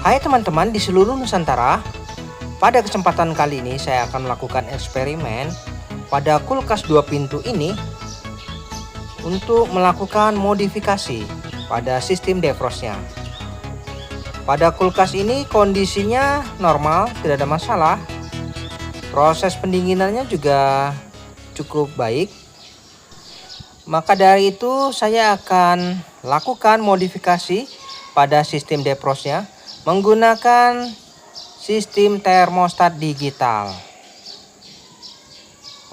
Hai teman-teman di seluruh Nusantara. Pada kesempatan kali ini saya akan melakukan eksperimen pada kulkas 2 pintu ini untuk melakukan modifikasi pada sistem defrostnya. Pada kulkas ini kondisinya normal, tidak ada masalah. Proses pendinginannya juga cukup baik. Maka dari itu saya akan lakukan modifikasi pada sistem defrostnya menggunakan sistem termostat digital.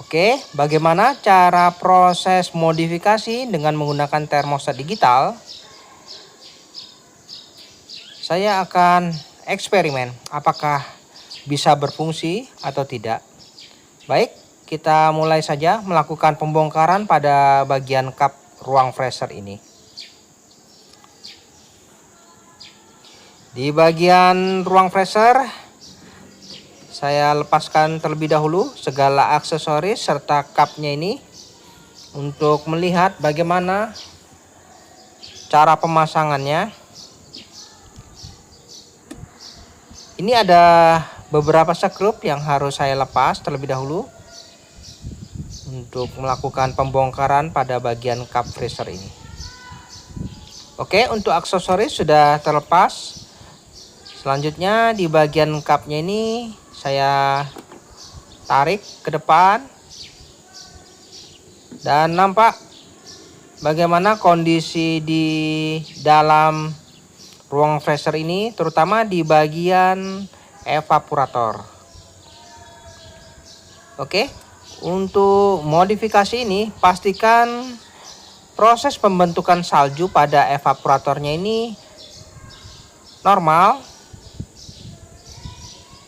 Oke, bagaimana cara proses modifikasi dengan menggunakan termostat digital? Saya akan eksperimen apakah bisa berfungsi atau tidak. Baik, kita mulai saja melakukan pembongkaran pada bagian kap ruang freezer ini. Di bagian ruang freezer, saya lepaskan terlebih dahulu segala aksesoris serta cupnya ini untuk melihat bagaimana cara pemasangannya. Ini ada beberapa skrup yang harus saya lepas terlebih dahulu untuk melakukan pembongkaran pada bagian cup freezer ini. Oke, untuk aksesoris sudah terlepas. Selanjutnya di bagian cupnya ini saya tarik ke depan dan nampak bagaimana kondisi di dalam ruang freezer ini, terutama di bagian evaporator. Oke, untuk modifikasi ini pastikan proses pembentukan salju pada evaporatornya ini normal.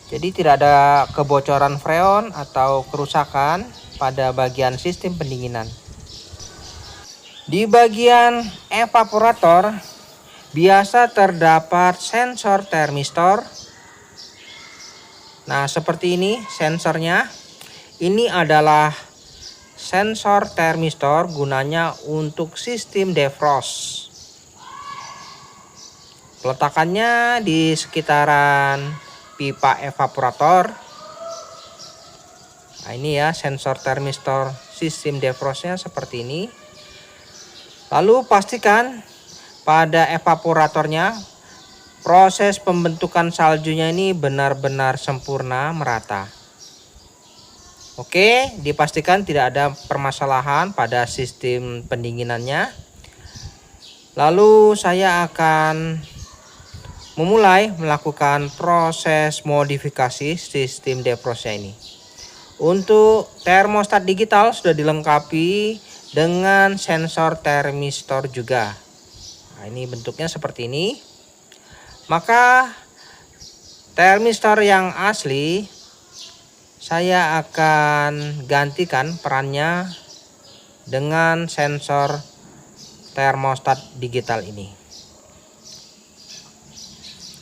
Jadi tidak ada kebocoran freon atau kerusakan pada bagian sistem pendinginan. Di bagian evaporator biasa terdapat sensor termistor. Nah, seperti ini sensornya. Ini adalah sensor termistor, gunanya untuk sistem defrost. Peletakannya di sekitaran pipa evaporator. Nah, ini ya sensor termistor sistem defrostnya seperti ini. Lalu pastikan pada evaporatornya proses pembentukan saljunya ini benar-benar sempurna merata. Oke, dipastikan tidak ada permasalahan pada sistem pendinginannya. Lalu saya akan memulai melakukan proses modifikasi sistem defrostnya ini. Untuk termostat digital sudah dilengkapi dengan sensor termistor juga. Nah, ini bentuknya seperti ini. Maka termistor yang asli saya akan gantikan perannya dengan sensor termostat digital ini.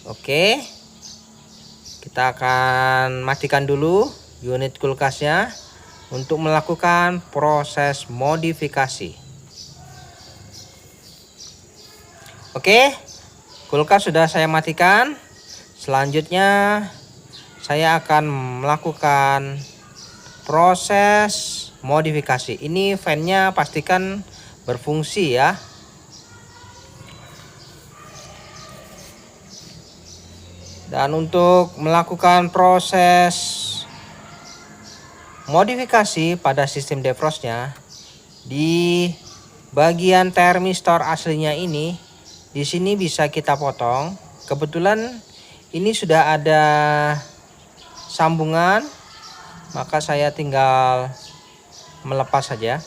Oke, kita akan matikan dulu unit kulkasnya untuk melakukan proses modifikasi. Oke, kulkas sudah saya matikan. Selanjutnya saya akan melakukan proses modifikasi. Ini fan-nya pastikan berfungsi ya. Dan untuk melakukan proses modifikasi pada sistem defrostnya, di bagian termistor aslinya ini, di sini bisa kita potong. Kebetulan ini sudah ada sambungan, maka saya tinggal melepas saja.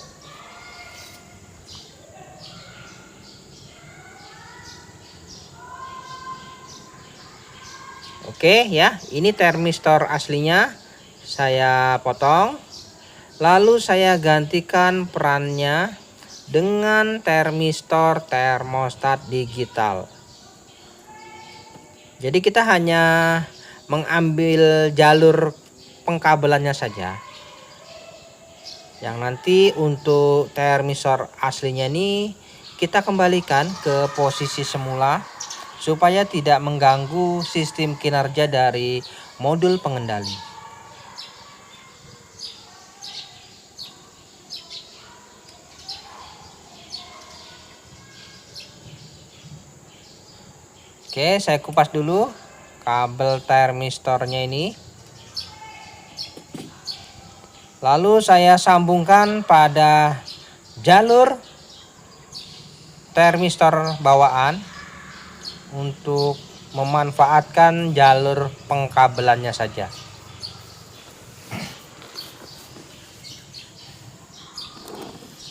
Oke ya, ini termistor aslinya saya potong. Lalu saya gantikan perannya dengan termistor termostat digital. Jadi kita hanya mengambil jalur pengkabelannya saja. Yang nanti untuk termistor aslinya ini kita kembalikan ke posisi semula supaya tidak mengganggu sistem kinerja dari modul pengendali. Oke, saya kupas dulu kabel termistornya ini. Lalu saya sambungkan pada jalur termistor bawaan untuk memanfaatkan jalur pengkabelannya saja.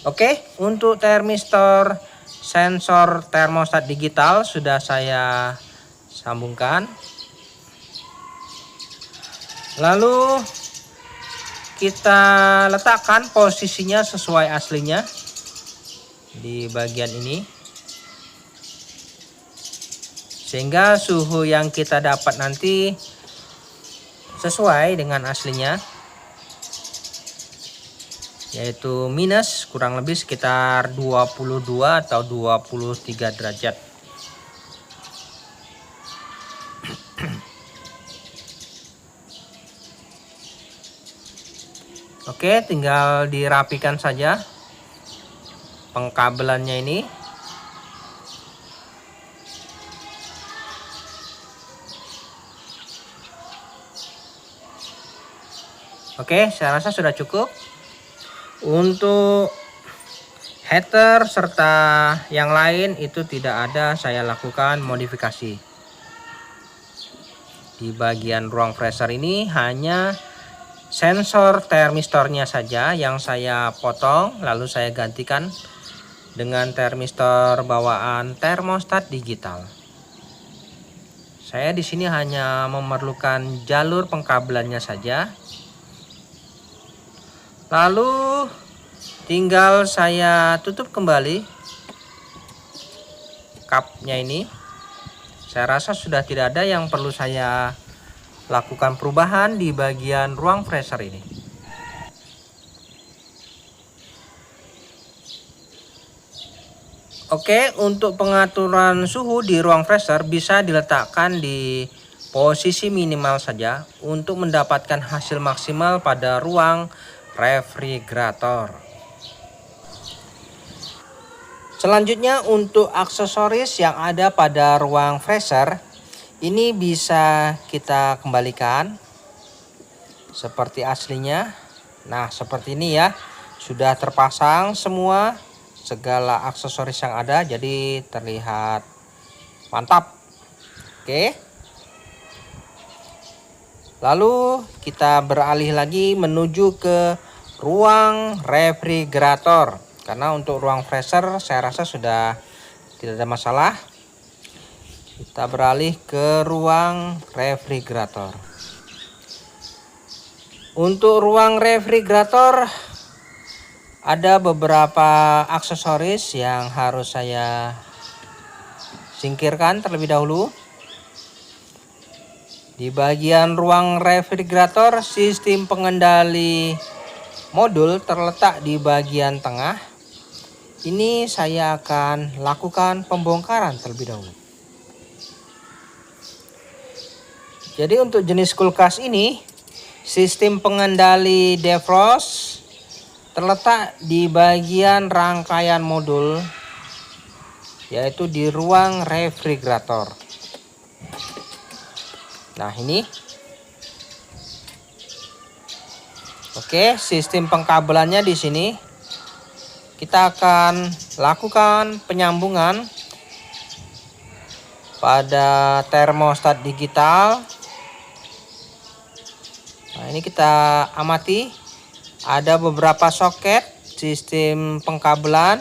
Oke, untuk termistor sensor termostat digital sudah saya sambungkan. Lalu kita letakkan posisinya sesuai aslinya di bagian ini, sehingga suhu yang kita dapat nanti sesuai dengan aslinya, yaitu minus kurang lebih sekitar 22 atau 23 derajat. Oke, tinggal dirapikan saja pengkabelannya ini. Oke, saya rasa sudah cukup. Untuk heater serta yang lain itu tidak ada saya lakukan modifikasi. Di bagian ruang freezer ini hanya sensor termistornya saja yang saya potong, lalu saya gantikan dengan termistor bawaan termostat digital. Saya di sini hanya memerlukan jalur pengkabelannya saja. Lalu tinggal saya tutup kembali cupnya ini. Saya rasa sudah tidak ada yang perlu saya lakukan perubahan di bagian ruang freezer ini. Oke, untuk pengaturan suhu di ruang freezer bisa diletakkan di posisi minimal saja untuk mendapatkan hasil maksimal pada ruang refrigerator. Selanjutnya untuk aksesoris yang ada pada ruang freezer ini bisa kita kembalikan seperti aslinya. Nah, seperti ini ya, sudah terpasang semua segala aksesoris yang ada, jadi terlihat mantap. Oke, lalu kita beralih lagi menuju ke ruang refrigerator, karena untuk ruang freezer saya rasa sudah tidak ada masalah. Kita beralih ke ruang refrigerator. Untuk ruang refrigerator ada beberapa aksesoris yang harus saya singkirkan terlebih dahulu. Di bagian ruang refrigerator, sistem pengendali modul terletak di bagian tengah. Ini saya akan lakukan pembongkaran terlebih dahulu. Jadi untuk jenis kulkas ini, sistem pengendali defrost terletak di bagian rangkaian modul, yaitu di ruang refrigerator. Nah, ini. Oke, sistem pengkabelannya di sini. Kita akan lakukan penyambungan pada termostat digital. Nah, ini kita amati ada beberapa soket sistem pengkabelan.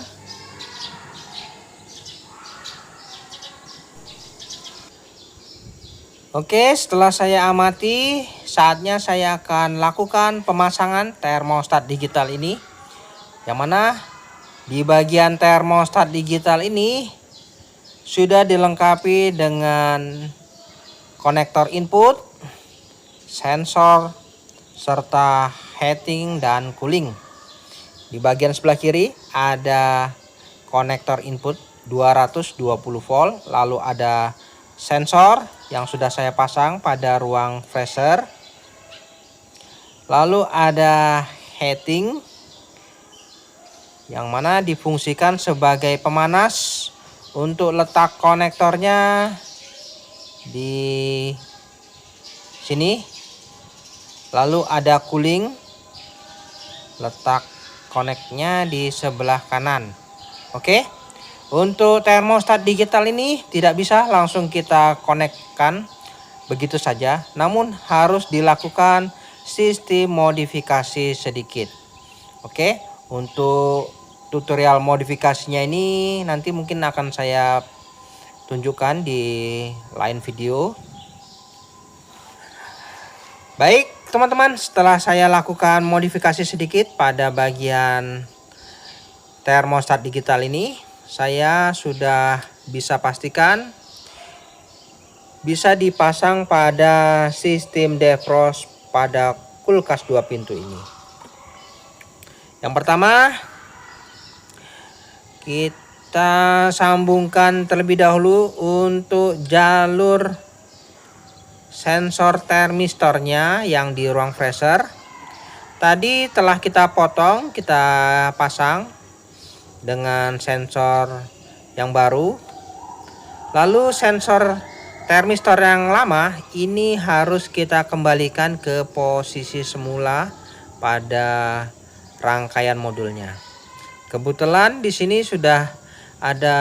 Oke, setelah saya amati, saatnya saya akan lakukan pemasangan termostat digital ini, yang mana di bagian termostat digital ini sudah dilengkapi dengan konektor input, sensor, serta heating dan cooling. Di bagian sebelah kiri ada konektor input 220 volt, lalu ada sensor yang sudah saya pasang pada ruang freezer. Lalu ada heating yang mana difungsikan sebagai pemanas. Untuk letak konektornya di sini. Lalu ada cooling, letak koneknya di sebelah kanan. Oke. Untuk termostat digital ini tidak bisa langsung kita konekkan begitu saja, namun harus dilakukan sistem modifikasi sedikit. Oke, untuk tutorial modifikasinya ini nanti mungkin akan saya tunjukkan di lain video. Baik teman-teman, setelah saya lakukan modifikasi sedikit pada bagian termostat digital ini, saya sudah bisa pastikan bisa dipasang pada sistem defrost pada kulkas 2 pintu ini. Yang pertama, kita sambungkan terlebih dahulu untuk jalur sensor termistornya yang di ruang freezer. Tadi telah kita potong, kita pasang dengan sensor yang baru. Lalu sensor termistor yang lama ini harus kita kembalikan ke posisi semula pada rangkaian modulnya. Kebetulan di sini sudah ada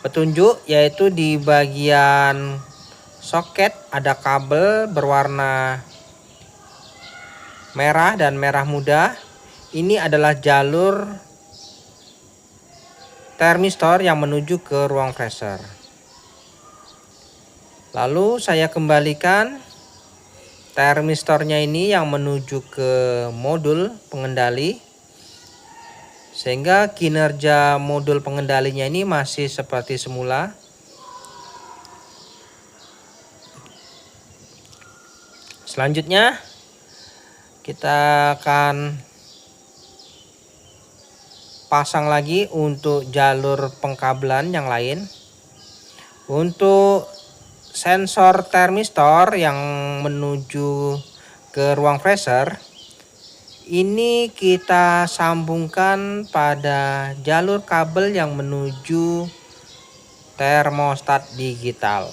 petunjuk, yaitu di bagian soket ada kabel berwarna merah dan merah muda. Ini adalah jalur termistor yang menuju ke ruang freezer. Lalu saya kembalikan termistornya ini yang menuju ke modul pengendali, sehingga kinerja modul pengendalinya ini masih seperti semula. Selanjutnya kita akan pasang lagi untuk jalur pengkabelan yang lain. Untuk sensor termistor yang menuju ke ruang freezer ini kita sambungkan pada jalur kabel yang menuju termostat digital.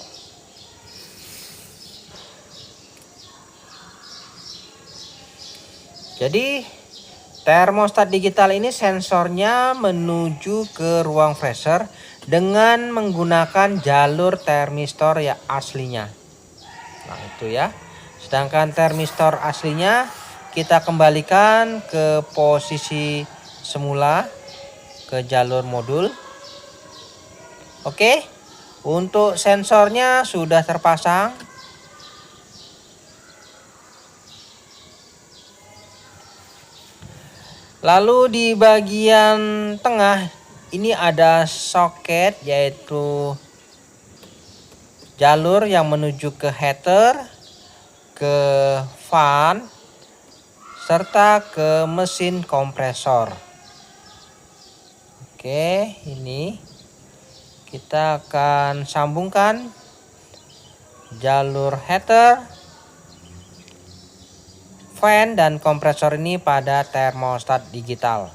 Jadi termostat digital ini sensornya menuju ke ruang freezer dengan menggunakan jalur termistor ya aslinya. Nah itu ya. Sedangkan termistor aslinya kita kembalikan ke posisi semula ke jalur modul. Oke. Untuk sensornya sudah terpasang. Lalu di bagian tengah ini ada soket, yaitu jalur yang menuju ke heater, ke fan, serta ke mesin kompresor. Oke, ini kita akan sambungkan jalur heater, fan dan kompresor ini pada termostat digital.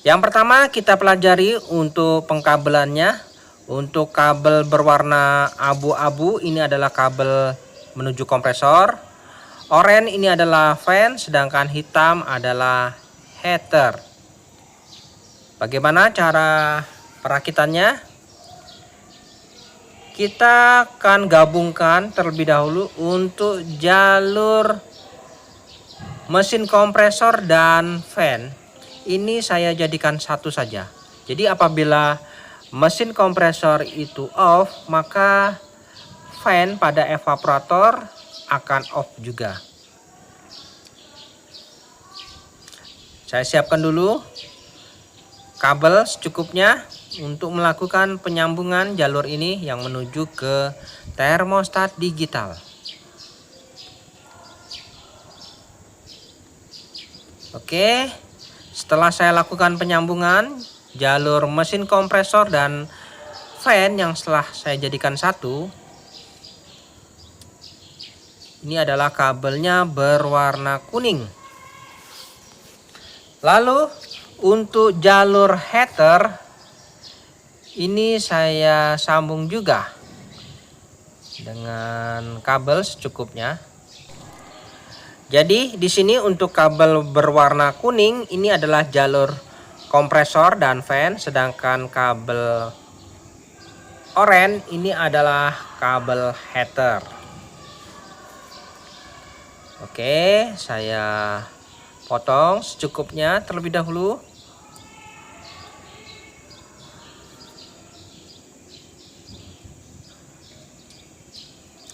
Yang pertama kita pelajari untuk pengkabelannya. Untuk kabel berwarna abu-abu ini adalah kabel menuju kompresor. Oranye ini adalah fan, sedangkan hitam adalah heater. Bagaimana cara perakitannya? Kita akan gabungkan terlebih dahulu untuk jalur mesin kompresor dan fan. Ini saya jadikan satu saja. Jadi apabila mesin kompresor itu off, maka fan pada evaporator akan off juga. Saya siapkan dulu kabel secukupnya untuk melakukan penyambungan jalur ini yang menuju ke termostat digital. Oke, setelah saya lakukan penyambungan jalur mesin kompresor dan fan yang setelah saya jadikan satu, ini adalah kabelnya berwarna kuning. Lalu untuk jalur heater ini saya sambung juga dengan kabel secukupnya. Jadi di sini untuk kabel berwarna kuning ini adalah jalur kompresor dan fan, sedangkan kabel oranye ini adalah kabel heater. Oke, saya potong secukupnya terlebih dahulu.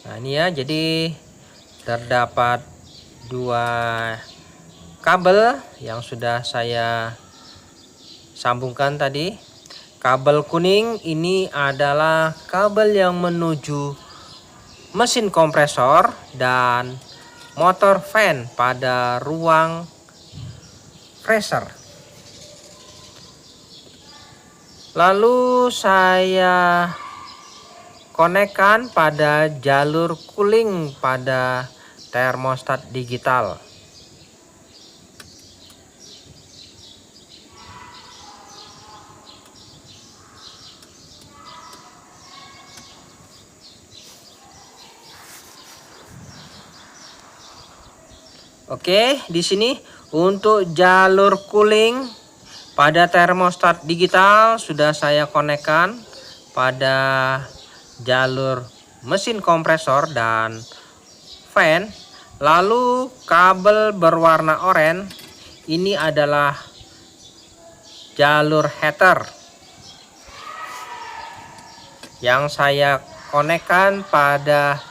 Nah ini ya, jadi terdapat dua kabel yang sudah saya sambungkan tadi. Kabel kuning ini adalah kabel yang menuju mesin kompresor dan motor fan pada ruang freezer. Lalu saya konekkan pada jalur cooling pada termostat digital. Oke, di sini untuk jalur cooling pada termostat digital sudah saya konekkan pada jalur mesin kompresor dan fan. Lalu kabel berwarna oranye ini adalah jalur heater yang saya konekkan pada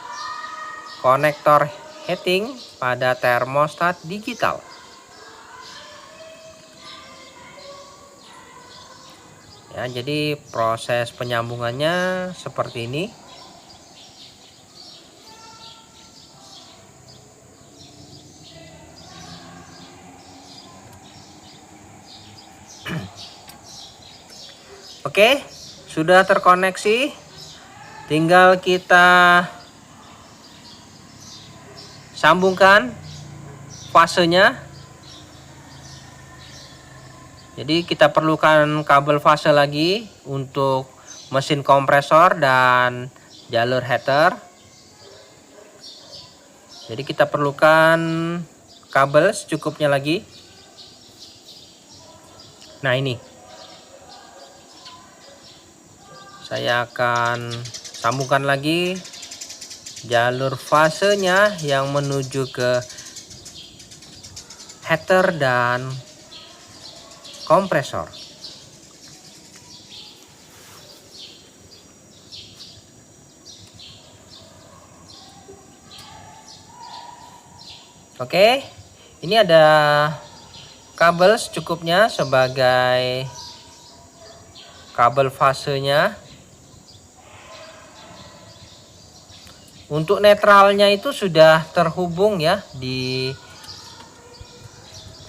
konektor heating pada termostat digital. Ya, jadi proses penyambungannya seperti ini. Oke, sudah terkoneksi. Tinggal kita sambungkan fasenya. Jadi kita perlukan kabel fase lagi untuk mesin kompresor dan jalur heater. Jadi kita perlukan kabel secukupnya lagi. Nah ini, saya akan sambungkan lagi jalur fasenya yang menuju ke heater dan kompresor. Oke, ini ada kabel secukupnya sebagai kabel fasenya. Untuk netralnya itu sudah terhubung ya di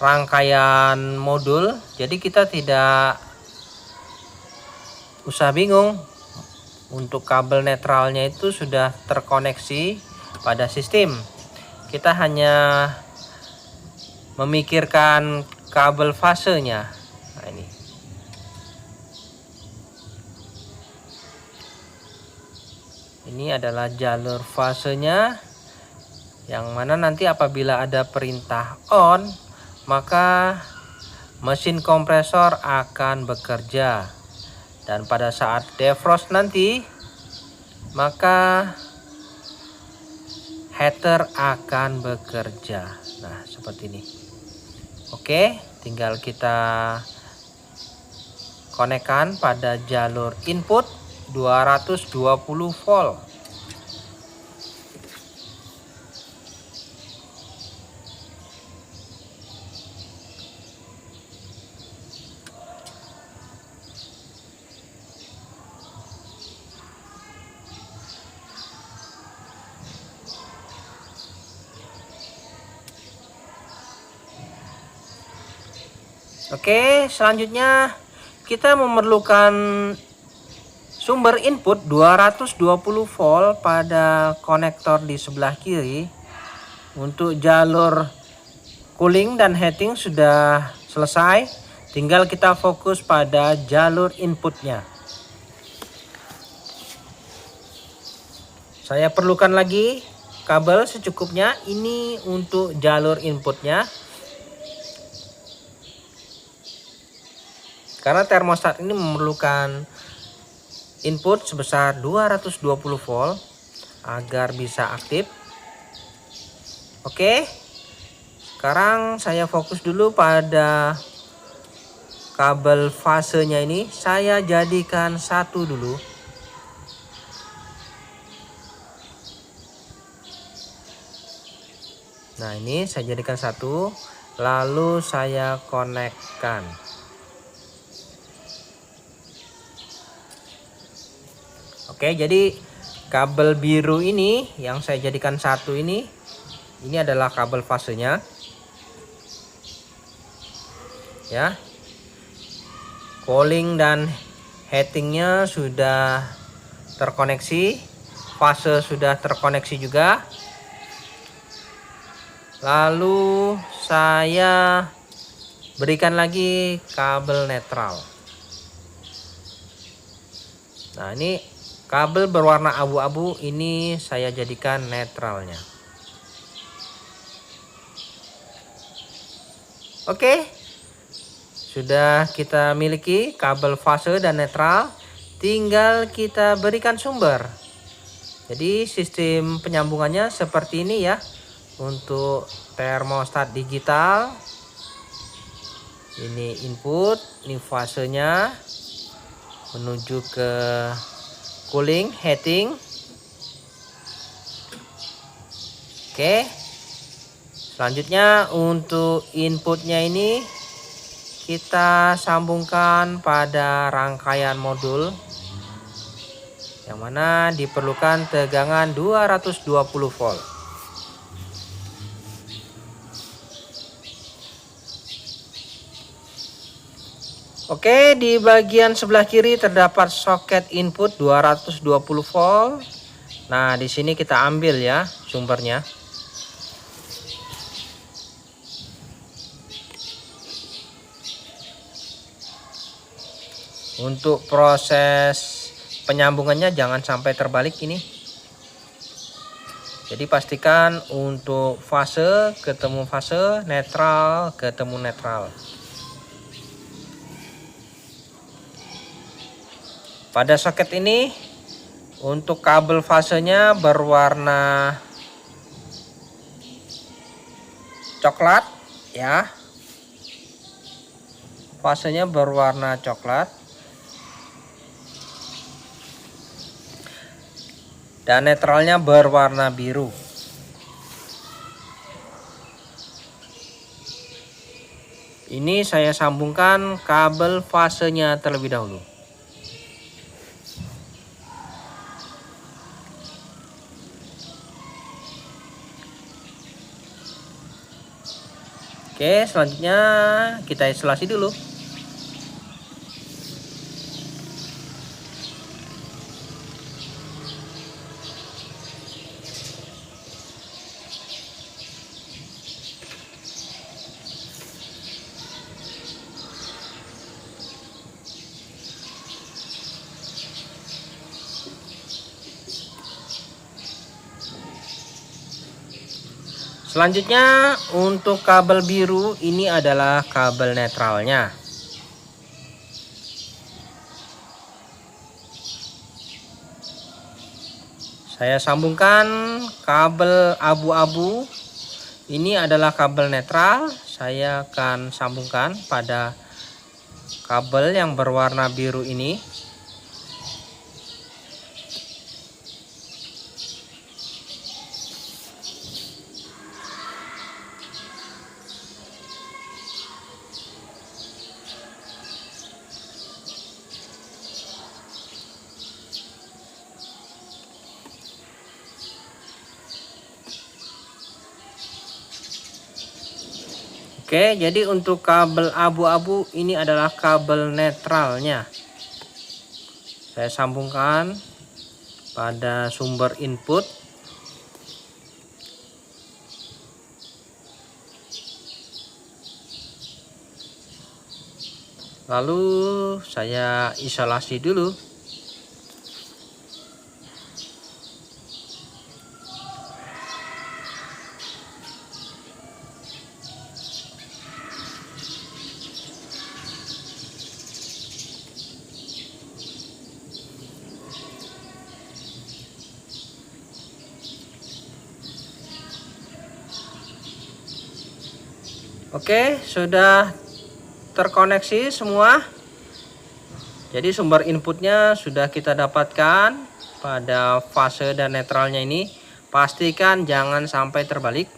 rangkaian modul, jadi kita tidak usah bingung. Untuk kabel netralnya itu sudah terkoneksi pada sistem. Kita hanya memikirkan kabel fasenya. Nah ini. Ini adalah jalur fasenya, yang mana nanti apabila ada perintah on, maka mesin kompresor akan bekerja. Dan pada saat defrost nanti, maka heater akan bekerja. Nah, seperti ini. Oke, tinggal kita konekkan pada jalur input 220 volt. Oke, selanjutnya kita memerlukan sumber input 220 volt pada konektor di sebelah kiri. Untuk jalur cooling dan heating sudah selesai, tinggal kita fokus pada jalur inputnya. Saya perlukan lagi kabel secukupnya, ini untuk jalur inputnya. Karena termostat ini memerlukan input sebesar 220 volt agar bisa aktif. Oke, sekarang saya fokus dulu pada kabel fasenya ini. Saya jadikan satu dulu. Nah, ini saya jadikan satu, lalu saya konekkan. Oke, jadi kabel biru ini yang saya jadikan satu ini adalah kabel fasenya. Ya. Cooling dan heatingnya sudah terkoneksi, fase sudah terkoneksi juga. Lalu saya berikan lagi kabel netral. Nah, ini kabel berwarna abu-abu ini saya jadikan netralnya. Oke, sudah kita miliki kabel fase dan netral, tinggal kita berikan sumber. Jadi sistem penyambungannya seperti ini ya. Untuk termostat digital, ini input, ini fasenya menuju ke cooling, heating. Oke, selanjutnya untuk inputnya ini kita sambungkan pada rangkaian modul yang mana diperlukan tegangan 220 volt. Oke, di bagian sebelah kiri terdapat soket input 220 volt. Nah, di sini kita ambil ya sumbernya. Untuk proses penyambungannya jangan sampai terbalik ini. Jadi pastikan untuk fase ketemu fase, netral ketemu netral. Pada soket ini untuk kabel fasenya berwarna coklat ya. Fasenya berwarna coklat. Dan netralnya berwarna biru. Ini saya sambungkan kabel fasenya terlebih dahulu. Oke, selanjutnya kita isolasi dulu. Selanjutnya untuk kabel biru ini adalah kabel netralnya. Saya sambungkan kabel abu-abu. Ini adalah kabel netral. Saya akan sambungkan pada kabel yang berwarna biru ini. Oke, jadi untuk kabel abu-abu ini adalah kabel netralnya. Saya sambungkan pada sumber input. Lalu saya isolasi dulu. Oke, sudah terkoneksi semua. Jadi sumber inputnya sudah kita dapatkan pada fase dan netralnya ini. Pastikan jangan sampai terbalik.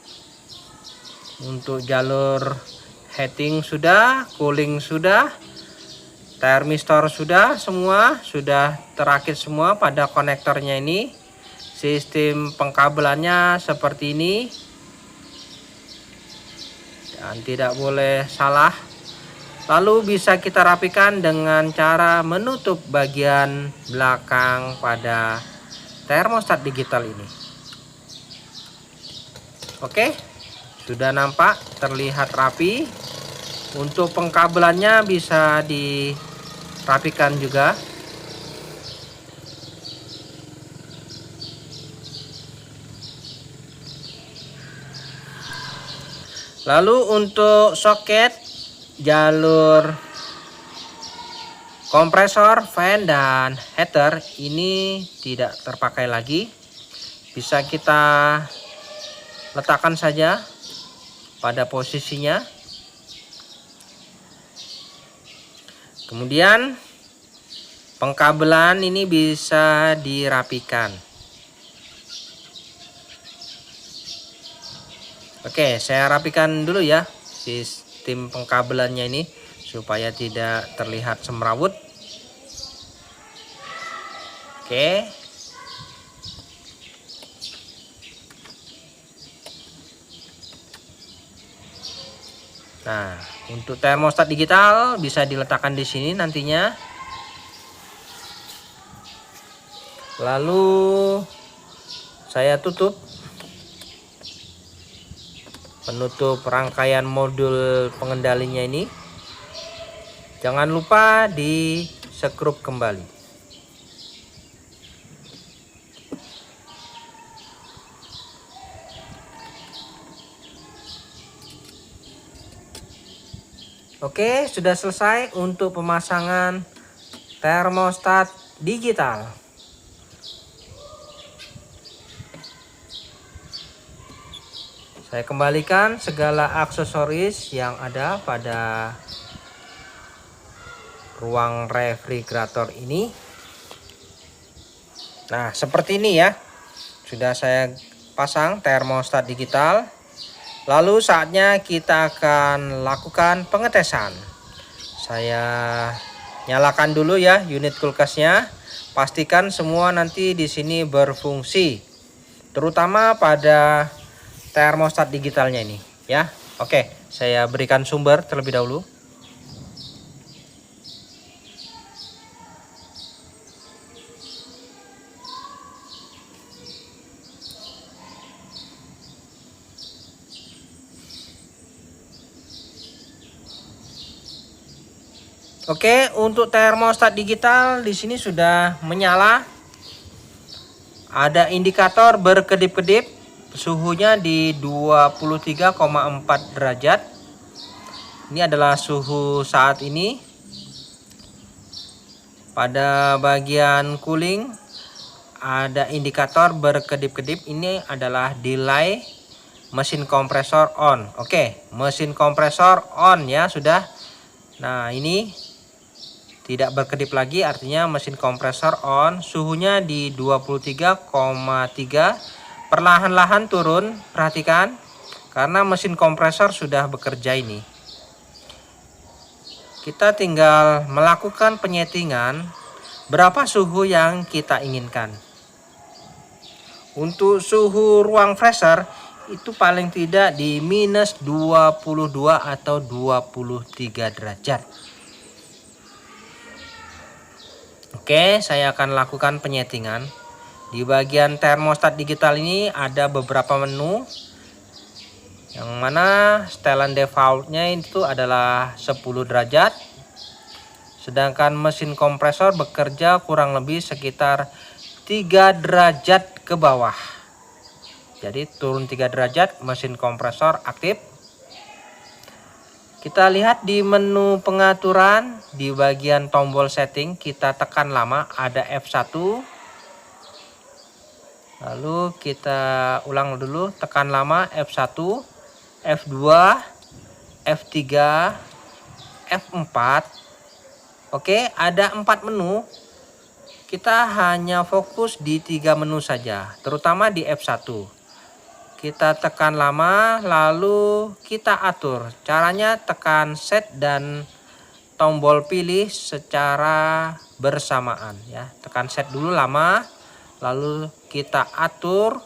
Untuk jalur heating sudah, cooling sudah, termistor sudah, semua sudah terakit semua pada konektornya ini. Sistem pengkabelannya seperti ini. Dan tidak boleh salah. Lalu bisa kita rapikan dengan cara menutup bagian belakang pada termostat digital ini. Oke, sudah nampak terlihat rapi. Untuk pengkabelannya bisa dirapikan juga. Lalu untuk soket, jalur kompresor, fan, dan heater ini tidak terpakai lagi. Bisa kita letakkan saja pada posisinya. Kemudian pengkabelan ini bisa dirapikan. Oke, saya rapikan dulu ya sistem pengkabelannya ini supaya tidak terlihat semrawut. Oke. Nah, untuk termostat digital bisa diletakkan di sini nantinya. Lalu saya tutup penutup rangkaian modul pengendalinya ini. Jangan lupa di skrup kembali. Oke, sudah selesai untuk pemasangan termostat digital. Saya kembalikan segala aksesoris yang ada pada ruang refrigerator ini. Nah, seperti ini ya. Sudah saya pasang termostat digital. Lalu saatnya kita akan lakukan pengetesan. Saya nyalakan dulu ya unit kulkasnya. Pastikan semua nanti di sini berfungsi. Terutama pada termostat digitalnya ini ya. Oke, saya berikan sumber terlebih dahulu. Oke, untuk termostat digital di sini sudah menyala. Ada indikator berkedip-kedip, suhunya di 23,4 derajat. Ini adalah suhu saat ini. Pada bagian cooling ada indikator berkedip-kedip. Ini adalah delay mesin kompresor on. Oke, mesin kompresor on ya sudah. Nah, ini tidak berkedip lagi, artinya mesin kompresor on. Suhunya di 23,3. Perlahan-lahan turun, perhatikan, karena mesin kompresor sudah bekerja ini. Kita tinggal melakukan penyetingan berapa suhu yang kita inginkan. Untuk suhu ruang freezer itu paling tidak di minus 22 atau 23 derajat. Oke, saya akan lakukan penyetingan. Di bagian termostat digital ini ada beberapa menu, yang mana setelan defaultnya itu adalah 10 derajat. Sedangkan mesin kompresor bekerja kurang lebih sekitar 3 derajat ke bawah. Jadi turun 3 derajat, mesin kompresor aktif. Kita lihat di menu pengaturan, di bagian tombol setting kita tekan lama, ada F1. Lalu kita ulang dulu, tekan lama F1, F2, F3, F4. Oke, ada 4 menu. Kita hanya fokus di 3 menu saja, terutama di F1. Kita tekan lama, lalu kita atur. Caranya tekan set dan tombol pilih secara bersamaan ya. Tekan set dulu lama, lalu kita atur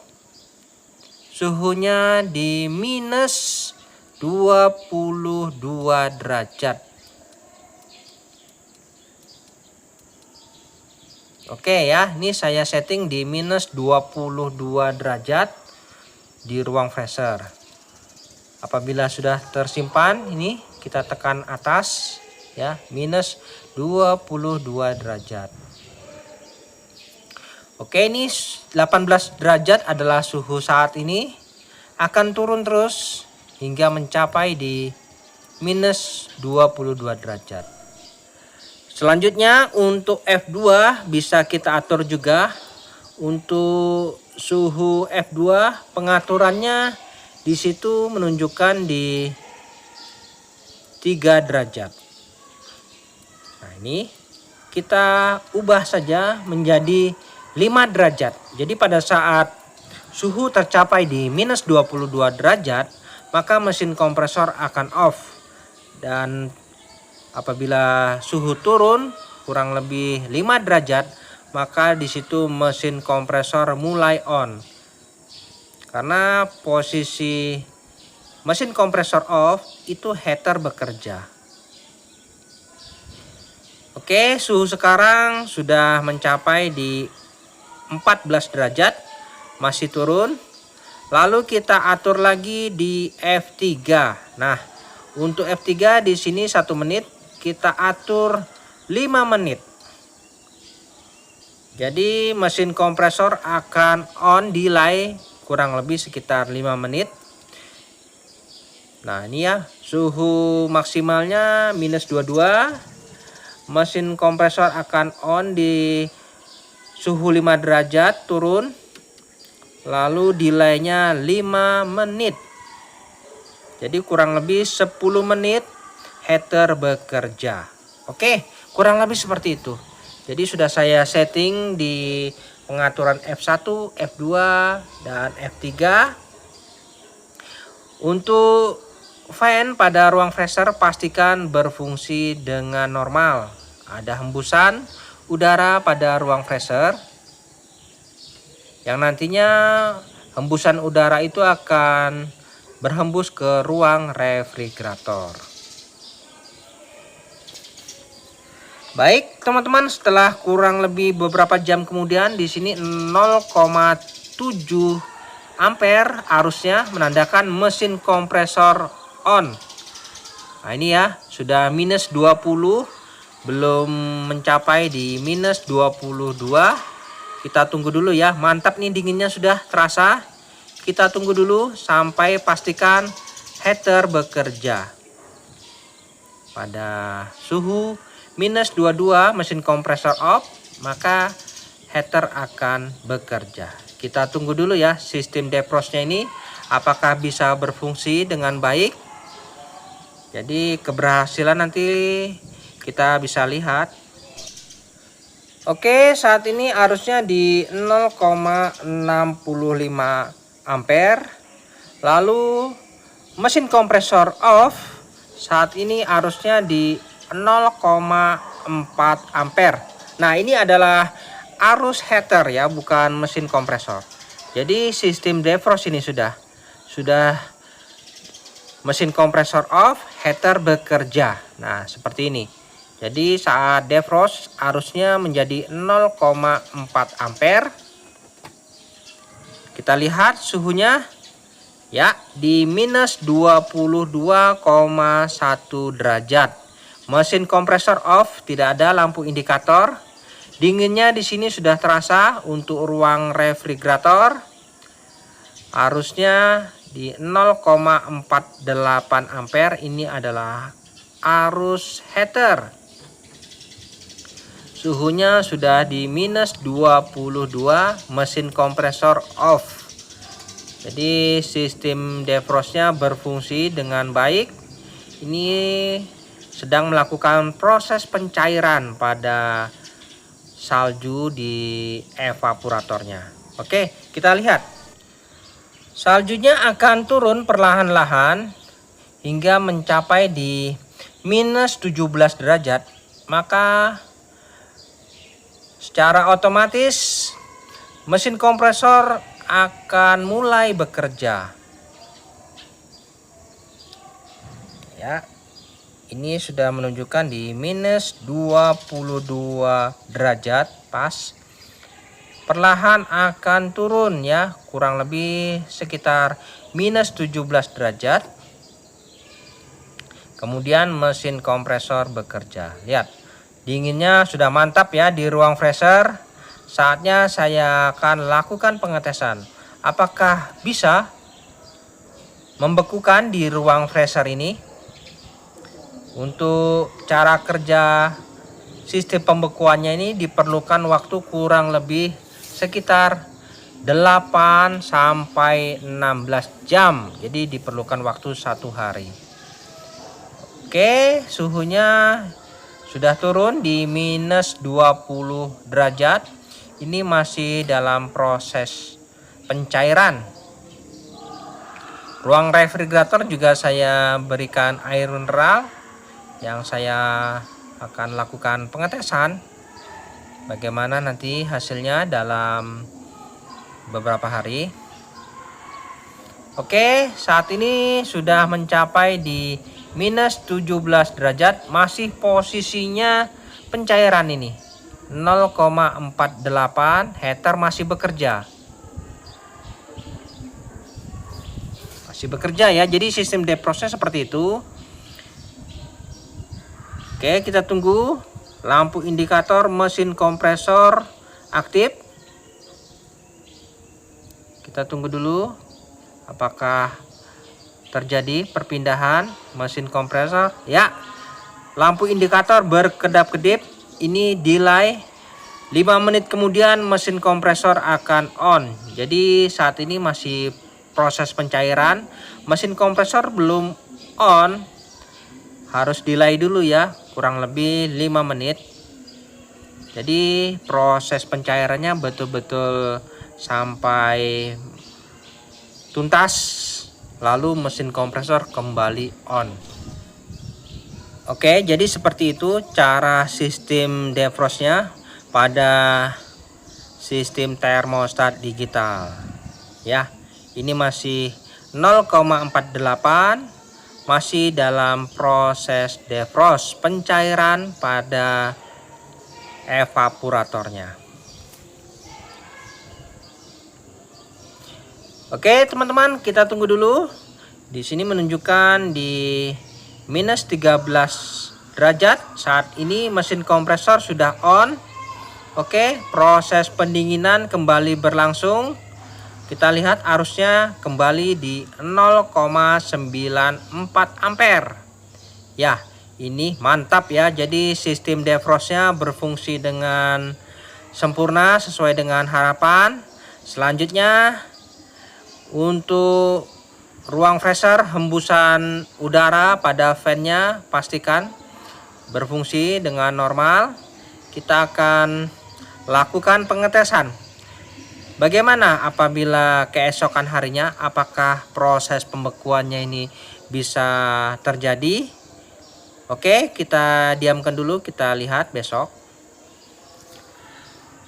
suhunya di minus 22 derajat. Oke ya, ini saya setting di minus 22 derajat di ruang freezer. Apabila sudah tersimpan, ini kita tekan atas ya, minus 22 derajat. Oke, ini 18 derajat adalah suhu saat ini, akan turun terus hingga mencapai di minus 22 derajat. Selanjutnya untuk F2 bisa kita atur juga. Untuk suhu F2 pengaturannya di situ menunjukkan di 3 derajat. Nah, ini kita ubah saja menjadi 5 derajat. Jadi pada saat suhu tercapai di minus 22 derajat, maka mesin kompresor akan off. Dan apabila suhu turun kurang lebih 5 derajat, maka di situ mesin kompresor mulai on. Karena posisi mesin kompresor off, itu heater bekerja. Oke, suhu sekarang sudah mencapai di 14 derajat, masih turun. Lalu kita atur lagi di F3. Nah, untuk F3 di sini 1 menit, kita atur 5 menit. Jadi mesin kompresor akan on delay kurang lebih sekitar 5 menit. Nah, ini ya, suhu maksimalnya minus 22. Mesin kompresor akan on di suhu 5 derajat turun. Lalu delaynya 5 menit. Jadi kurang lebih 10 menit heater bekerja. Oke, kurang lebih seperti itu. Jadi sudah saya setting di pengaturan F1, F2, dan F3. Untuk fan pada ruang freezer pastikan berfungsi dengan normal. Ada hembusan udara pada ruang freezer, yang nantinya hembusan udara itu akan berhembus ke ruang refrigerator. Baik teman-teman, setelah kurang lebih beberapa jam kemudian, di sini 0,7 ampere arusnya menandakan mesin kompresor on. Nah, ini ya, sudah minus 20, belum mencapai di minus 22. Kita tunggu dulu ya, mantap nih, dinginnya sudah terasa. Kita tunggu dulu sampai pastikan heater bekerja. Pada suhu minus 22 mesin kompresor off, maka heater akan bekerja. Kita tunggu dulu ya, sistem defrostnya ini apakah bisa berfungsi dengan baik. Jadi keberhasilan nanti kita bisa lihat. Oke, saat ini arusnya di 0,65 ampere. Lalu mesin kompresor off, saat ini arusnya di 0,4 ampere. Nah, ini adalah arus heater ya, bukan mesin kompresor. Jadi sistem defrost ini sudah sudah mesin kompresor off, heater bekerja. Nah, seperti ini. Jadi saat defrost arusnya menjadi 0,4 ampere. Kita lihat suhunya ya di minus 22,1 derajat. Mesin kompresor off, tidak ada lampu indikator. Dinginnya di sini sudah terasa. Untuk ruang refrigerator arusnya di 0,48 ampere. Ini adalah arus heater. Suhunya sudah di minus 22, mesin kompresor off. Jadi sistem defrostnya berfungsi dengan baik. Ini sedang melakukan proses pencairan pada salju di evaporatornya. Oke, kita lihat. Saljunya akan turun perlahan-lahan hingga mencapai di minus 17 derajat. Maka secara otomatis mesin kompresor akan mulai bekerja. Ya, ini sudah menunjukkan di minus 22 derajat pas. Perlahan akan turun ya, kurang lebih sekitar minus 17 derajat. Kemudian mesin kompresor bekerja. Lihat, dinginnya sudah mantap ya di ruang freezer. Saatnya saya akan lakukan pengetesan. Apakah bisa membekukan di ruang freezer ini? Untuk cara kerja sistem pembekuannya ini diperlukan waktu kurang lebih sekitar 8 sampai 16 jam. Jadi diperlukan waktu 1 hari. Oke, suhunya sudah turun di minus 20 derajat. Ini masih dalam proses pencairan. Ruang refrigerator juga saya berikan air mineral yang saya akan lakukan pengetesan. Bagaimana nanti hasilnya dalam beberapa hari. Oke, saat ini sudah mencapai di minus 17 derajat, masih posisinya pencairan ini 0,48, heater masih bekerja. Masih bekerja ya, jadi sistem defrostnya seperti itu. Oke, kita tunggu lampu indikator mesin kompresor aktif. Kita tunggu dulu apakah terjadi perpindahan mesin kompresor. Ya, lampu indikator berkedap-kedip. Ini delay 5 menit kemudian mesin kompresor akan on. Jadi saat ini masih proses pencairan. Mesin kompresor belum on, harus delay dulu ya, kurang lebih 5 menit. Jadi proses pencairannya betul-betul sampai tuntas, lalu mesin kompresor kembali on. Oke, jadi seperti itu cara sistem defrostnya pada sistem termostat digital. Ya, ini masih 0,48, masih dalam proses defrost pencairan pada evaporatornya. Oke, teman-teman, kita tunggu dulu. Di sini menunjukkan di minus 13 derajat. Saat ini mesin kompresor sudah on. Oke, proses pendinginan kembali berlangsung. Kita lihat arusnya kembali di 0,94 ampere. Ya, ini mantap ya. Jadi sistem defrostnya berfungsi dengan sempurna sesuai dengan harapan. Selanjutnya untuk ruang freezer, hembusan udara pada fan-nya pastikan berfungsi dengan normal. Kita akan lakukan pengetesan. Bagaimana apabila keesokan harinya, apakah proses pembekuannya ini bisa terjadi? Oke, kita diamkan dulu, kita lihat besok.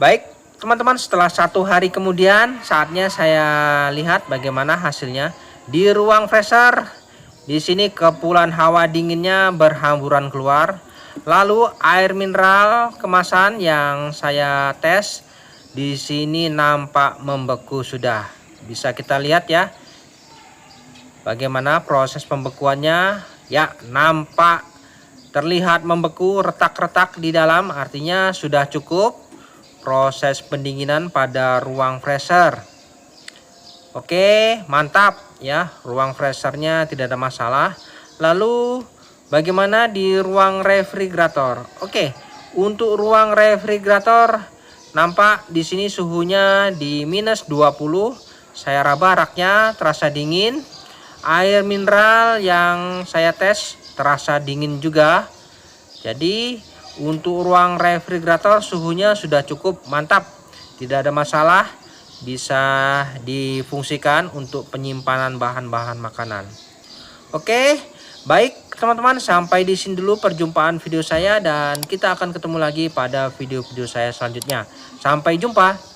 Baik, teman-teman, setelah 1 hari kemudian saatnya saya lihat bagaimana hasilnya. Di ruang freezer, di sini kepulan hawa dinginnya berhamburan keluar. Lalu air mineral kemasan yang saya tes di sini nampak membeku sudah. Bisa kita lihat ya. Bagaimana proses pembekuannya? Ya, nampak terlihat membeku, retak-retak di dalam, artinya sudah cukup proses pendinginan pada ruang freezer. Oke, mantap ya, ruang freezernya tidak ada masalah. Lalu bagaimana di ruang refrigerator? Oke, untuk ruang refrigerator nampak di sini suhunya di -20. Saya raba raknya terasa dingin. Air mineral yang saya tes terasa dingin juga. Jadi untuk ruang refrigerator suhunya sudah cukup mantap, tidak ada masalah. Bisa difungsikan untuk penyimpanan bahan-bahan makanan. Oke, baik teman-teman, sampai di sini dulu perjumpaan video saya dan kita akan ketemu lagi pada video-video saya selanjutnya. Sampai jumpa.